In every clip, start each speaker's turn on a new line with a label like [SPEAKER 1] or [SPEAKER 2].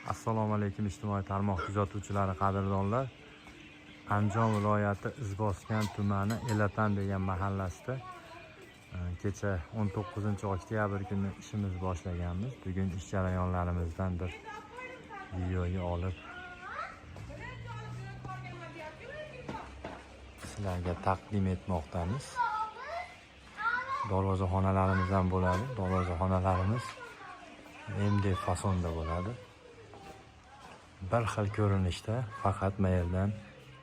[SPEAKER 1] Assalomu alaykum ijtimoiy tarmoq kuzatuvchilari, qadrdonlar. Andijon viloyati Izboskan tumani Elatan degan mahallasida kecha 19-oktyabr kuni ishimiz boshlaganmiz. Bugun ish jarayonlarimizdan bir videoga olib sizlarga taqdim etmoqdamiz. Darvozaxonalarimiz ham bo'ladi. Darvozaxonalarimiz MDF fasonda bo'ladi. Bir xil ko'rinishda, faqat mayerdan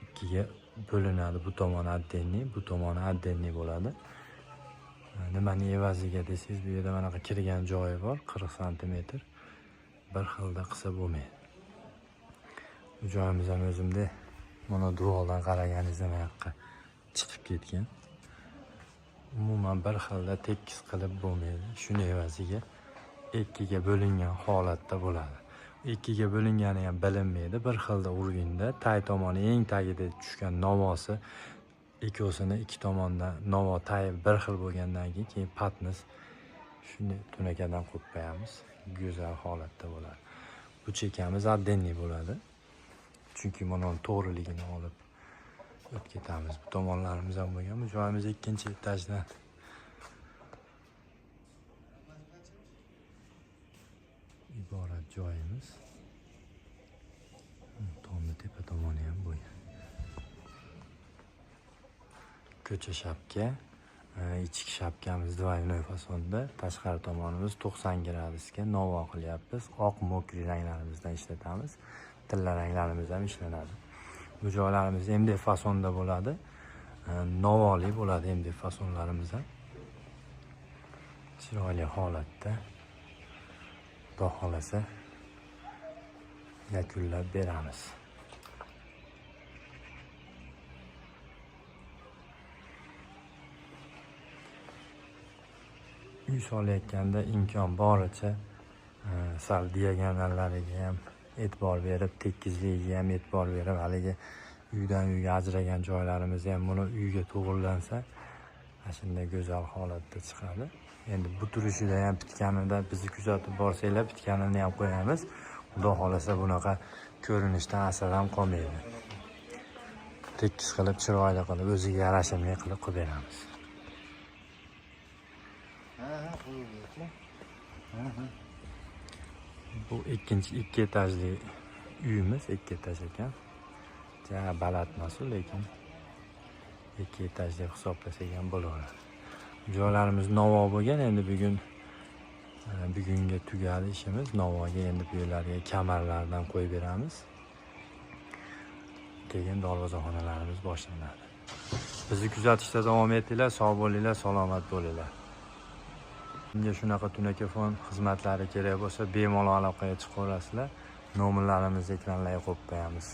[SPEAKER 1] ikkiga bo'linadi. Bu tomoni addenniy, bu tomoni addenniy bo'ladi. Nimani evaziga desangiz, bu yerda mana kirgan joyi bor, 40 sm. Bir xilda qilsa bo'lmaydi. Bu joyimiz ham o'zimda mana duodan qaraganingizda mana yoqqa chiqib ketgan. Umuman bir xilda tekis qilib bo'lmaydi. Shuni evaziga ikkiga bo'lingan holatda bo'ladi. Ikkiga bo'lingani ham bilinmaydi. Bir xilda urganda tay tomoni eng tagida tushgan navosi ikkosini ikki tomondan navo tay bir xil bo'lgandan keyin patnis shuni tunakadan qo'yib qo'yamiz. Go'zal holatda bo'ladi. Bu chekamiz addenniy bo'ladi. Chunki mana to'g'riligini olib o'tib ketamiz. Bu tomonlarimiz ham bo'lgan. Bu joyimiz 2-etajdan iborat joyimiz. Tomni tepa tomoni ham bo'lgan. Ko'cha shapka, ichki shapkamiz двойной fasonda, tashqari tomonimiz 90 gradusga novo qilyapmiz. Oq mokri ranglarimizdan ishlatamiz. Tilla ranglarimiz ham ishlanadi. Bu joylarimiz MDF fasonda bo'ladi. Novoli bo'ladi MDF fasonlarimiz ham. Chiroyli holatda Xudo xolasa yakunlab beramiz. Uy solayotganda imkon boricha sal diagonallariga ham e'tibor berib, tekizligiga ham e'tibor berib, haligi uydan uyga ajragan joylarimiz ham buni uyga to'g'rilansa, shunday go'zal holatda chiqadi. Endi bu turishida ham bitganida bizni kuzatib borsanglar, bitganini ham qo'yamiz. Xudo xolasa bunaqa ko'rinishdan asar ham qolmaydi. Tekis qilib, chiroyli qilib, o'ziga yarashimli qilib qo'yib beramiz. Bu ikki etajli uyimiz, 2 etaj ekan. Ja, baland emas, lekin 2 etaj deb hisoblasak ham bo'laveradi. Joylarimiz novo bo'lgan. Endi bugunga tugadi ishimiz. Novoga endi bu yerlarga kamarlardan qo'yib beramiz. Keyin darvozaxonalarimiz boshlanadi. Bizni kuzatishda davom etinglar, sog' bo'linglar, salomat bo'linglar. Bunga shunaqa tunakafon xizmatlari kerak bo'lsa, bemalol aloqaga chiqaverasizlar. Nomerlarimizni ekranlarga qo'yib qo'yamiz.